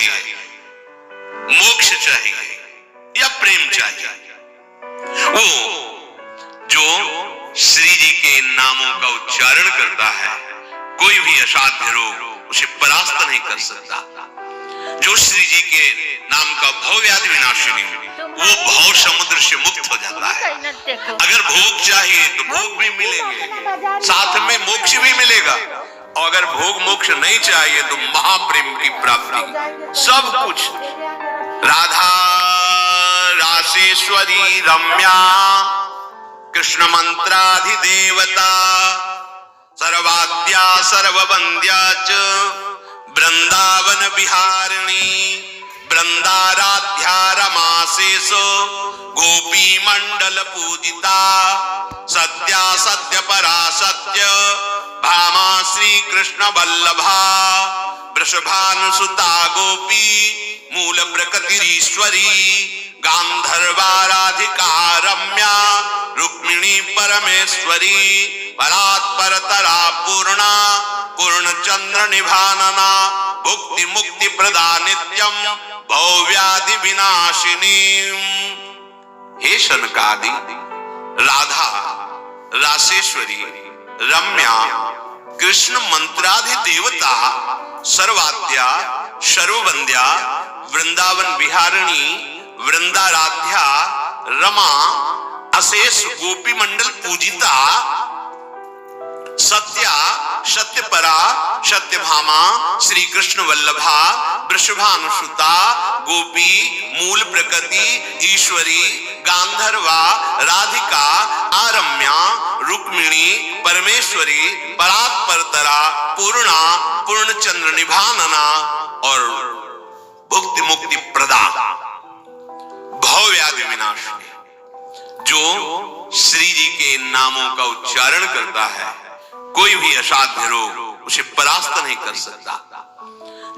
चाहिए, मोक्ष चाहिए या प्रेम चाहिए? वो जो श्री जी के नामों का उच्चारण करता है, कोई भी असाध्य रोग उसे परास्त नहीं कर सकता। जो श्री जी के नाम का भव व्याधि विनाशिनी, वो भव समुद्र से मुक्त हो जाता है। अगर भोग चाहिए तो भोग भी मिलेंगे, साथ में मोक्ष भी मिलेगा, और अगर भोग मोक्ष नहीं चाहिए तो महाप्रेम की प्राप्ति, सब कुछ। राधा रासेश्वरी रम्या कृष्ण मंत्राधिदेवता सर्वाद्या सर्ववंद्या च वृंदावन विहारिणी वृंदाराध्या रमासेसो गोपी मंडल पूजिता सत्या सत्य परा सत्य भामा श्री कृष्ण वल्लभा वृषभानुसुता गोपी मूल प्रकृतिरीश्वरी गांधर्वाराधिका रम्या रुक्मिणी परमेश्वरी परात्परतरा पूर्णा पूर्णचंद्र निभानना भुक्ति मुक्ति प्रदा नित्यम भवव्याधि विनाशिनी। हे शनकादि राधा रासेश्वरी रम्या कृष्ण मंत्राधि देवता सर्वाद्या सर्ववंद्या वृंदावन विहारिणी वृंदाराध्या रमा अशेष गोपी मंडल पूजिता सत्या सत्यपरा सत्यभामा श्री कृष्ण वल्लभा वृषभानुसुता गोपी मूल प्रकृति ईश्वरी गांधर्वा राधिका आरम्या रुक्मिणी परमेश्वरी परात्परतरा पूर्णा पूर्णचंद्र निभानना और भुक्ति मुक्ति प्रदा भव व्याधि विनाशिनी। जो श्री जी के नामों का उच्चारण करता है, कोई भी असाध्य रोग उसे परास्त नहीं कर सकता।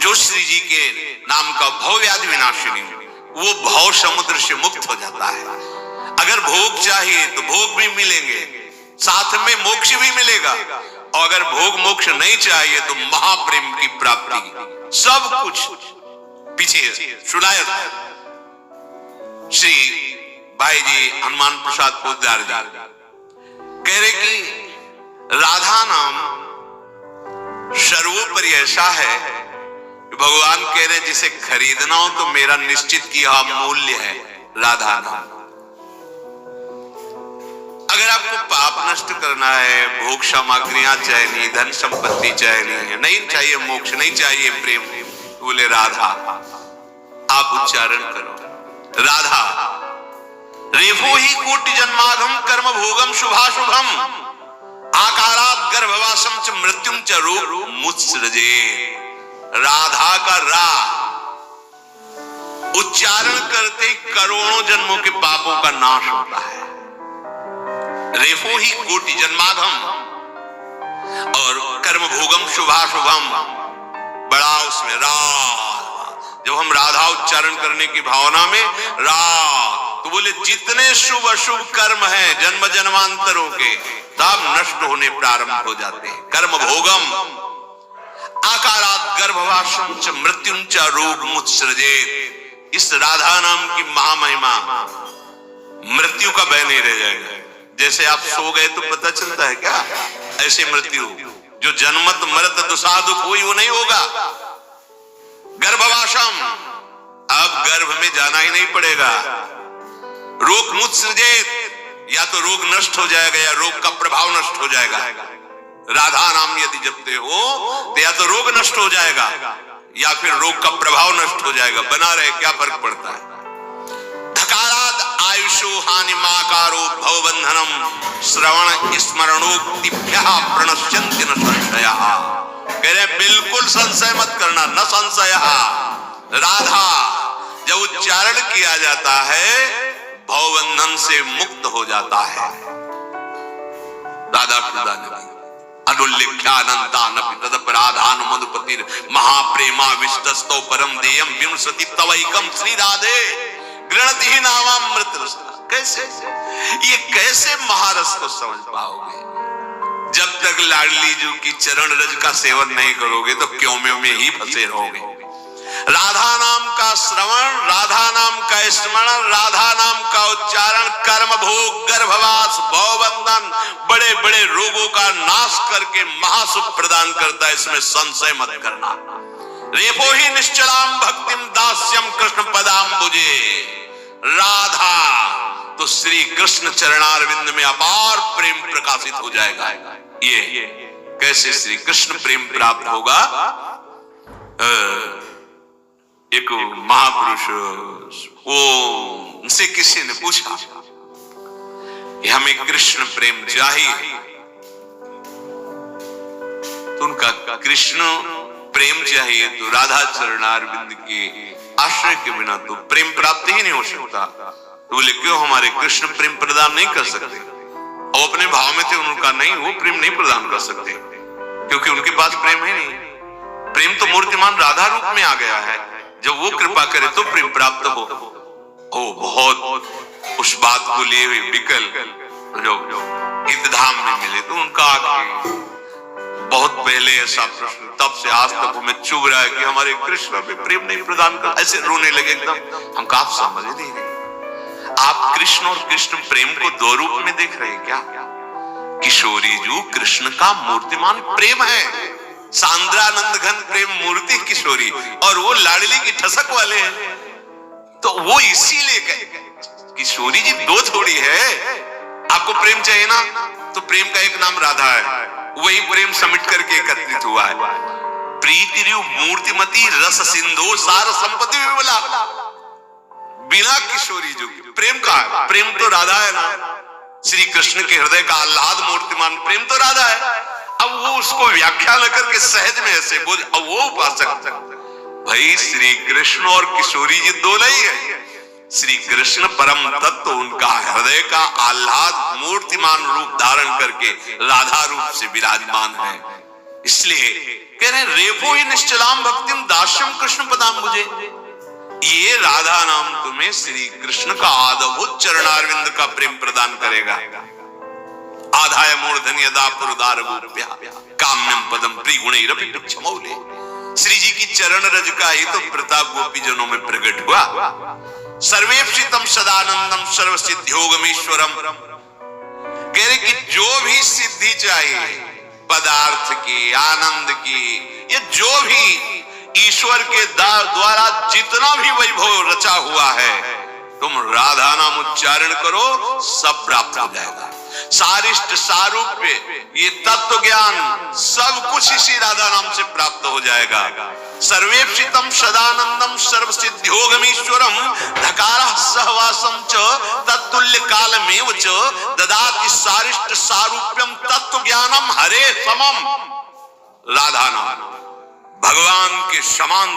जो श्री जी के नाम का भव व्याधि विनाशिनी, वो भव समुद्र से मुक्त हो जाता है। अगर भोग चाहिए तो भोग भी मिलेंगे, साथ में मोक्ष भी मिलेगा, और अगर भोग मोक्ष नहीं चाहिए तो महाप्रेम की प्राप्ति, सब कुछ। पीछे सुनाया था श्री भाई जी हनुमान प्रसाद पोद्दार जी कह रहे कि राधा नाम सर्वोपरि ऐसा है, भगवान कह रहे जिसे खरीदना हो तो मेरा निश्चित किया मूल्य है राधा नाम। अगर आपको पाप नष्ट करना है, भोग सामग्रियां चाहिए, धन संपत्ति चाहिए, नहीं चाहिए मोक्ष, नहीं चाहिए प्रेम, बोले राधा आप उच्चारण करो। राधा रेफो ही कोटि जन्माघम कर्म भोगम शुभाशुभम आकारात गर्भवासम च मृत्युम च रोग मुत्सृजे। राधा का रा उच्चारण करते करोड़ों जन्मों के पापों का नाश होता है। रेफो ही कोटि जन्माघम और कर्म भोगम शुभाशुभम, बड़ा उसमें रा। जब हम राधा उच्चारण करने की भावना में रा, तो बोले जितने शुभ अशुभ कर्म हैं जन्म जन्मांतरों के, सब नष्ट होने प्रारंभ हो जाते हैं। कर्म भोगम आकारात गर्भवासम च मृत्युम च रोग मुत्सृजे। इस राधा नाम की महामहिमा, मृत्यु का भय नहीं रह जाएगा। जैसे आप सो गए तो पता चलता है क्या, ऐसे मृत्यु जो जन्मत मरत दुसाधु कोई वो नहीं होगा। गर्भवासम, अब गर्भ में जाना ही नहीं पड़ेगा। रोग मुत्सृजेत, या तो रोग नष्ट हो जाएगा या रोग का प्रभाव नष्ट हो जाएगा। राधा नाम यदि जपते हो तो या तो रोग नष्ट हो जाएगा या फिर रोग का प्रभाव नष्ट हो जाएगा। बना रहे क्या फर्क पड़ता है। धकाराद आयुषो हानि माकारो भव बंधनम श्रवण स्मरणोक्तिभ्यः प्रणश्यन्ति न संशयः। कह रहे बिल्कुल संशय मत करना, न संशयः। राधा जब उच्चारण किया जाता है भवबंधन से मुक्त हो जाता है। राधा अनुल्लेख्यानंतानपि तदपराधान मधुपतिर महाप्रेमा विष्टस्तो परम देयम विंशति तवैकम श्री राधे गृणति ही नामामृत रस। कैसे ये कैसे महारस को समझ पाओगे? जब तक लाडली जी की चरण रज का सेवन नहीं करोगे तो क्यों में ही फंसे रहोगे। राधा नाम का श्रवण, राधा नाम का स्मरण, राधा नाम का उच्चारण कर्म भोग, गर्भवास, भवबंधन, बड़े बड़े रोगों का नाश करके महासुख प्रदान करता है, इसमें संशय मत करना। रेपो ही निश्चलाम भक्तिम दास्यम कृष्ण पदाम्बुजे। राधा तो श्री कृष्ण चरणारविंद में अपार प्रेम प्रकाशित हो जाएगा। ये कैसे श्री कृष्ण प्रेम प्राप्त होगा? एक महापुरुष वो उनसे किसी ने पूछा कि हमें कृष्ण प्रेम चाहिए, तो उनका कृष्ण प्रेम चाहिए तो राधा चरणारविंद के आश्रय के बिना तो प्रेम प्राप्त ही नहीं हो सकता। तो बोले क्यों हमारे कृष्ण प्रेम प्रदान नहीं कर सकते? और अपने भाव में थे, उनका नहीं, वो प्रेम नहीं प्रदान कर सकते क्योंकि उनके पास प्रेम है नहीं। प्रेम तो मूर्तिमान राधा रूप में आ गया है, जब वो कृपा करे तो प्रेम प्राप्त हो। ओ बहुत उस बात को लिए हुए विकल जो इंद्रधाम में मिले तो उनका आगे बहुत पहले ऐसा प्रश्न, तब से आज तक वो में चुभ रहा है कि हमारे कृष्ण में प्रेम नहीं प्रदान कर, ऐसे रोने लगे एकदम। हम आप समझ नहीं रहे, आप कृष्ण और कृष्ण प्रेम को दो रूप में देख रहे हैं क्या? किशोरी जो कृष्ण का मूर्तिमान प्रेम है, सांद्रानंद घन प्रेम मूर्ति किशोरी, और वो लाडली की ठसक वाले हैं। तो वो इसीलिए किशोरी जी दो थोड़ी है। आपको प्रेम चाहिए ना, तो प्रेम का एक नाम राधा है, वही प्रेम समिट करके एकत्रित हुआ है। प्रीति मूर्तिमती रस सिंधु सार संपत्ति विमला। बिना किशोरी जो प्रेम का है, प्रेम तो राधा है ना। श्री कृष्ण के हृदय का आह्लाद मूर्तिमान प्रेम तो राधा है। अब वो उसको व्याख्या न करके सहज में ऐसे बोल, अब वो उपासक भाई श्री कृष्ण और किशोरी जी दो नहीं है। श्री कृष्ण परम तत्व, उनका हृदय का आह्लाद मूर्तिमान रूप धारण करके राधा रूप से विराजमान है। इसलिए कह रहे रेपो ही निश्चलाम भक्तिम दास्यम कृष्ण पदाम्बुजे। ये राधा नाम तुम्हें श्री कृष्ण का अद्भुत चरणारविंद का प्रेम प्रदान करेगा। आधाय मूर्धन्य दापुरदार गोप्या काम्यम पदम प्रिगुणैरपि क्षमौले। श्री जी की चरण रज का ही तो प्रताप गोपी जनों में प्रकट हुआ। सर्वेप्सितम सदानंदम सर्व सिद्धियोगमीश्वरम। कह रहे कि जो भी सिद्धि चाहिए पदार्थ की, आनंद की, ये जो भी ईश्वर के द्वारा जितना भी वैभव रचा हुआ है, तुम राधा नाम उच्चारण करो सब प्राप्त हो जाएगा। सारिष्ट सारूप्य, ये तत्व ज्ञान सब कुछ इसी राधा नाम से प्राप्त हो जाएगा। सर्वेप्सितम सदानंदम सर्व सिद्धियोगमीश्वरम धकारः सहवासम च तत्तुल्य कालमेव च ददाति सारिष्ट सारूप्यम तत्व ज्ञानम हरे समम। राधा नाम भगवान के समान